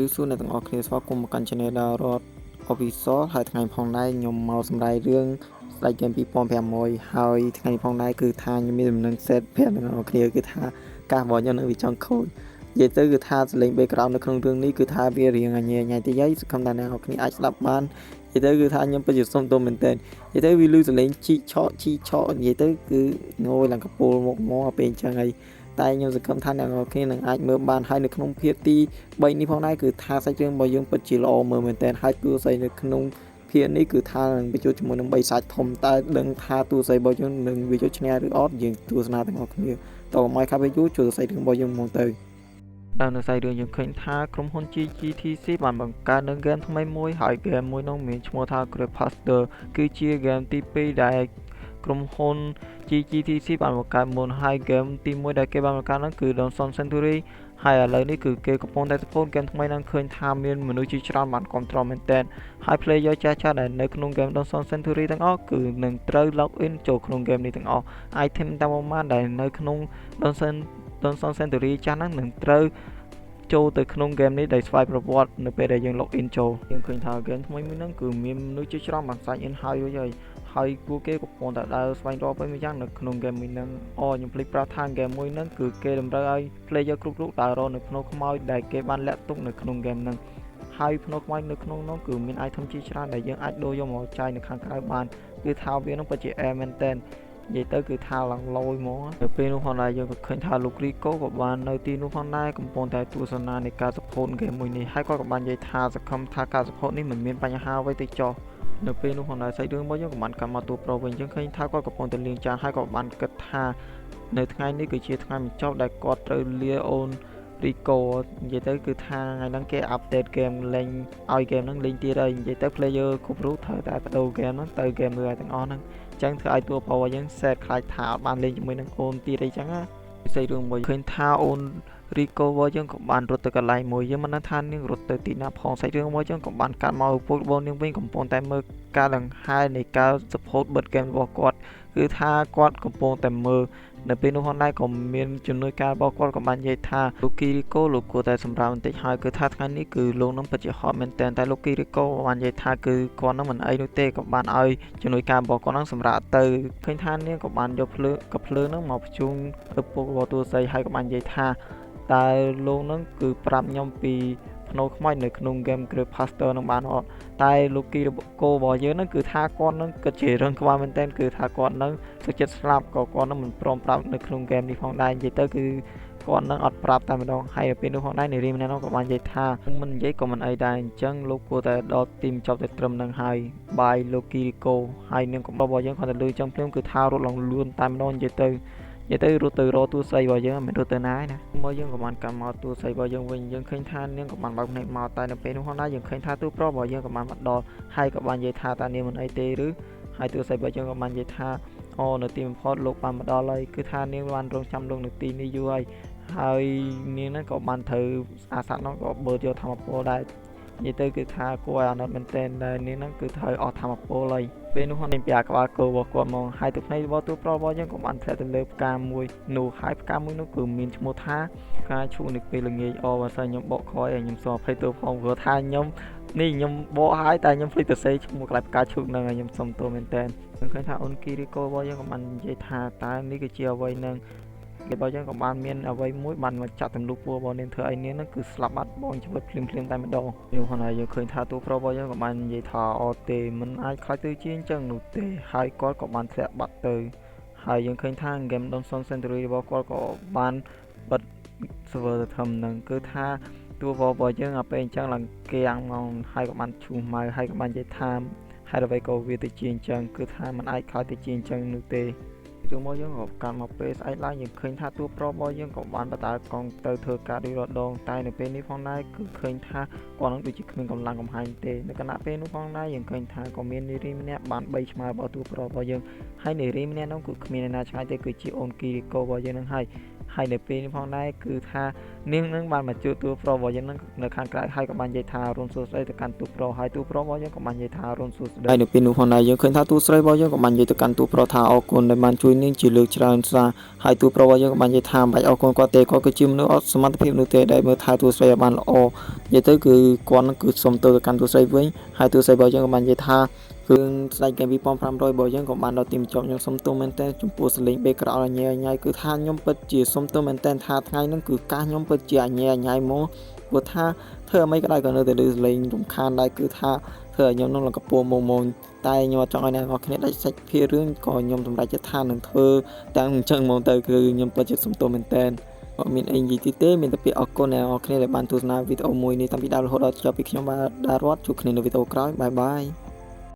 ឬសួរអ្នកទាំងអស់គ្នាស្វាគមន៍មកកាន់ Channel ដល់រដ្ឋ Official ហើយថ្ងៃផងដែរខ្ញុំមកសម្ដែងរឿងស្ដីហ្គេម2006ហើយថ្ងៃនេះផងដែរគឺថាខ្ញុំមានដំណឹង set ប្រាប់អ្នកទាំងអស់គ្នាគឺថាការរបស់ខ្ញុំនឹងវាចង់ខូចនិយាយទៅគឺថាសលេង background នៅក្នុងរឿងនេះគឺថាវារៀងញ៉ៃតិចហើយសង្ឃឹមថាអ្នកទាំងអស់គ្នាអាចស្ដាប់បាននិយាយទៅគឺថាខ្ញុំពិតជាសុំទោសមែនទែននិយាយទៅវាលឺសលេងជីឆក់និយាយទៅគឺងយឡើងកពូលមកពេលអញ្ចឹងហើយតែខ្ញុំសង្ឃឹមថាអ្នកនរគ្នានឹងអាចមើលបានហើយនៅក្នុងភាគទី3នេះផងដែរគឺថាសាច់រឿងរបស់យើងពិតជាល្អមើលមែនតើហើយទូស័យនៅក្នុងភាគនេះគឺថានឹងបញ្ចូលជាមួយនឹង3សាច់ធំតែដឹងថាទូស័យរបស់យើងនឹងវាយកឈ្នះឬអត់យើងទស្សនាទាំងអស់គ្នាតើមកខាប់យូជួយស័យរឿងរបស់យើងមកទៅដល់នៅសាច់រឿងយើងឃើញថាក្រុមហ៊ុន GTC បានបង្កើតនៅហ្គេមថ្មីមួយហើយហ្គេមមួយនោះមានឈ្មោះថា Creepmaster គឺជាហ្គេមទី2ដែលក្រុមហ៊ុន GTC បានបង្កើតមុនហើយហ្គេមទី1ដែលគេបានបង្កើតនោះគឺ Donson Century ហើយឥឡូវនេះគឺគេកំពុងតែធ្វើហ្គេមថ្មីនឹងឃើញថាមានមនុស្សជាច្រើនបានគ្រប់គ្រងមែនទែនហើយ player ចាស់ៗដែលនៅក្នុងហ្គេម Donson Century ទាំងអស់គឺនឹងត្រូវ log in ចូលក្នុងហ្គេមនេះទាំងអស់ item តាមប្រមាណដែលនៅក្នុង Donson Century ចាស់ហ្នឹងនឹងត្រូវចូលទៅក្នុងហ្គេមនេះដោយស្វ័យប្រវត្តិនៅពេលដែលយើង log in ចូលយើងឃើញថាហ្គេមថ្មីមួយហ្នឹងគឺមានមនុស្សជាច្រើនបាន sign in ហើយពួកគេកំពុងតែដើរស្វែងរកអ្វីមួយយ៉ាងនៅក្នុងហ្គេមមួយហ្នឹងខ្ញុំភ្លេចប្រាប់ថាហ្គេមមួយហ្នឹងគឺគេតម្រូវឲ្យ player គ្រប់រូបដើររកនៅភ្នំខ្មោចដែលគេបានលាក់ទុកនៅក្នុងហ្គេមហ្នឹងហើយភ្នំខ្មោចនៅក្នុងនោះគឺមាន item ជាច្រើនដែលយើងអាចដូរយកមកចាយនៅខាងក្រៅបានគឺថាវានឹងពិតជា air មែនតើនិយាយទៅគឺថាឡើងលយមកនៅពេលនោះផងដែរយើងក៏ឃើញថាលោក Rico ក៏បាននៅទីនោះផងដែរកំពុងតែទស្សនានៃការ support ហ្គេមមួយនេះហើយគាត់ក៏បាននិយាយថាសង្ឃឹមថាការ support នេះមិនមានបញ្ហាអ្វីទេចុះនៅពេលនោះផងដែរសាច់រឿងរបស់យើងក៏បានកាត់មកតួប្រុសវិញយើងឃើញថាគាត់កំពុងតែលាងចានហើយក៏បានគិតថានៅថ្ងៃនេះគឺជាថ្ងៃបញ្ចប់ដែលគាត់ត្រូវលាអូន Rico និយាយទៅគឺថាថ្ងៃហ្នឹងគេ update ហ្គេមលេងឲ្យហ្គេមហ្នឹងលេងទៀតហើយនិយាយទៅ player គ្រប់រូបត្រូវតែបដូរហ្គេមហ្នឹងទៅហ្គេមមួយទាំងអស់ហ្នឹងអញ្ចឹងធ្វើឲ្យតួប្រុសរបស់យើង set ខ្លាចថាអត់បានលេងជាមួយនឹងអូនទៀតអីចឹងណាពិសេសរឿងមួយឃើញថាអូន Rico របស់យើងក៏បានរត់ទៅកន្លែងមួយយើងមិនដឹងថានាងរត់ទៅទីណាផងសាច់រឿងរបស់យើងក៏បានកាត់មកឪពុករបស់នាងវិញកំពុងតែមើលការដង្ហែនៃការ support បិទហ្គេមរបស់គាត់គឺថាគាត់កំពុងតែមើលនៅពេលនោះផងដែរក៏មានជំនួយការរបស់គាត់ក៏បាននិយាយថាលោក Kiriko លោកគួរតែសម្រាប់បន្តិចហើយគឺថាថ្ងៃនេះគឺលោកនឹងពិតជាហត់មែនទែនតែលោក Kiriko បាននិយាយថាគឺគាត់នឹងមិនអីនោះទេក៏បានឲ្យជំនួយការរបស់គាត់នឹងសម្រាប់ទៅឃើញថានាងក៏បានយកភ្លើងនឹងមកបញ្ជូនឪពុករបស់ទូស័យហើយក៏បាននិយាយថាតើលោកនឹងគឺប្រាប់ខ្ញុំពីភ្នូខ្មោចនៅក្នុង game Creepmaster នឹងបានអត់តែលោក Kiriko របស់យើងនឹងគឺថាគាត់នឹងគិតជារឿងក្បាលមែនទែនគឺថាគាត់នឹងសុខចិត្តស្លាប់ក៏គាត់នឹងមិនព្រមប្រាប់នៅក្នុង game នេះផងដែរនិយាយទៅគឺគាត់នឹងអត់ប្រាប់តែម្ដងហើយពេលនោះផងដែរនារីម្នាក់នោះក៏បាននិយាយថាមិននិយាយក៏មិនអីដែរអញ្ចឹងលោកគួរតែដល់ទីបញ្ចប់ទៅត្រឹមនឹងហើយបាយលោក Kiriko ហើយនាងកំបោះរបស់យើងគាត់ទៅលើចឹងភ្លាមគឺថារត់ឡើងលឿនតែម្ដងនិយាយទៅរត់ទៅរកទូស័យរបស់យើងមិនរត់ទៅណាឯណាមកយើងក៏បានកម្មមកទូស័យរបស់យើងវិញយើងឃើញថានាងក៏បានបើកភ្នែកមកតែនៅពេលនោះផងដែរយើងឃើញថាទូប្រុសរបស់យើងក៏បានមកដល់ហើយក៏បាននិយាយថាតើនាងមិនអីទេឬហើយទូស័យរបស់យើងក៏បាននិយាយថានៅទីបំផុតលោកបានមកដល់ហើយគឺថានាងបានរងចាំលោកនៅទីនេះយូរហើយនាងហ្នឹងក៏បានត្រូវអាសត្វនោះក៏បើយកធម្មពលដែរនិយាយទៅគឺថាគួរឲ្យអាណិតមែនទែនដែលនាងហ្នឹងគឺត្រូវអស់ធម្មពលហើយពេលនោះនាងពីក្បាលគោរបស់គាត់មកហើយទឹកភ្នែករបស់ទូប្រុសរបស់យើងក៏បានធ្លាក់ទៅលើផ្កាមួយនោះហើយផ្កាមួយនោះគឺមានឈ្មោះថាផ្កាឈូកនៅពេលល្ងាចបើសិនខ្ញុំបកខ້ອຍឲ្យខ្ញុំសូមអភ័យទោសផងព្រោះថាខ្ញុំបកហើយតែខ្ញុំភ្លេចទៅសេឈ្មោះកន្លែងផ្កាឈូកហ្នឹងហើយខ្ញុំសូមទោសមែនទែនខ្ញុំឃើញថាអូន Kiriko របស់យើងក៏បាននិយាយថាតើនេះគឺជាអ្វីនឹងគេរបស់យើងក៏បានមានអ្វីមួយបានមកចាក់ទម្លុះពួររបស់នាងធ្វើឲ្យនាងហ្នឹងគឺស្លាប់បាត់បងជីវិតភ្លាមតែម្ដងយើងហ្នឹងហើយយើងឃើញថាទូប្រុសរបស់យើងក៏បាននិយាយថាទេមិនអាចខ្លាចទៅជាអញ្ចឹងនោះទេហើយគាត់ក៏បានធ្លាក់បាត់ទៅហើយយើងឃើញថា Game Donson Century របស់គាត់ក៏បានបិទ server ទៅធំហ្នឹងគឺថាទូប្រុសរបស់យើងពេលអញ្ចឹងឡើងគាំងមកហើយក៏បានឈូសម៉ៅហើយក៏បាននិយាយថាហើយអ្វីក៏វាទៅជាអញ្ចឹងគឺថាมันអាចខ្លាចទៅជាអញ្ចឹងនោះទេរឿងមកយើងក៏កាន់មកពេលស្អែកឡើងយើងឃើញថាតួប្រុសរបស់យើងក៏បានបដាកង់ទៅធ្វើការដូចរដងតែនៅពេលនេះផងដែរគឺឃើញថាគាត់នឹងដូចជាគ្មានកម្លាំងកំហែងទេនៅគណៈពេលនោះផងដែរយើងឃើញថាក៏មាននារីម្នាក់បាន3ឆ្មារបស់តួប្រុសរបស់យើងហើយនារីម្នាក់នោះគឺគ្មានអ្នកណាឆ្ងាយទេគឺជាអូន Kiriko របស់យើងនឹង ហើយនៅពេលនេះផងដែរគឺថានាងនឹងបានមកជួបទូប្រុសរបស់យើងនឹងនៅខាងក្រៅហើយក៏បាននិយាយថារុនសួស្ដីទៅកាន់ទូប្រុសហើយទូប្រុសរបស់យើងក៏បាននិយាយថារុនសួស្ដីហើយនៅពេលនោះផងដែរយើងឃើញថាទូស្រីរបស់យើងក៏បាននិយាយទៅកាន់ទូប្រុសថាអរគុណដែលបានជួយនាងជាលើកច្រើនសារហើយទូប្រុសរបស់យើងក៏បាននិយាយថាមិនបាច់អរគុណគាត់ទេគាត់គឺជាមនុស្សអត់សមត្ថភាពនោះទេដែលមើលថែទូស្រីឲ្យបានល្អនិយាយទៅគឺគាត់នឹងគឺសុំទៅកាន់ទូស្រីវិញហើយទូស្រីរបស់យើងក៏បាននិយាយថាគឺស្ដេចហ្គេម2500របស់យើងក៏បានដល់ទីបញ្ចប់ខ្ញុំសុំទោសមែនតើចំពោះសលេងបេក្រអល់អញ្ញាយគឺថាខ្ញុំពិតជាសុំទោសមែនតើថាថ្ងៃហ្នឹងគឺការខ្ញុំពិតជាអញ្ញាយមកព្រោះថាធ្វើអ្វីក៏ដោយក៏នៅតែលើសលេងរំខានដែរគឺថាធ្វើឲ្យខ្ញុំនឹងឡើងកពួរមុំតែខ្ញុំអត់ចង់ឲ្យអ្នកនរគ្នាដាច់សាច់ភាគរឿងក៏ខ្ញុំសម្រេចចិត្តថានឹងធ្វើតាំងអញ្ចឹងមកទៅគឺខ្ញុំពិតជាសុំទោសមែនតើអត់មានអីនិយាយទៀតទេមានតែពាក្យអរគុណអ្នកនរគ្នាដែលបានទស្សនាវីដេអូមួយនេះតាំងពីដើមរហូតដល់ចប់ពីខ្ញុំបាទដារ៉ាត់ជួបគ្នានៅវីដេអូក្រោយបាយបាយ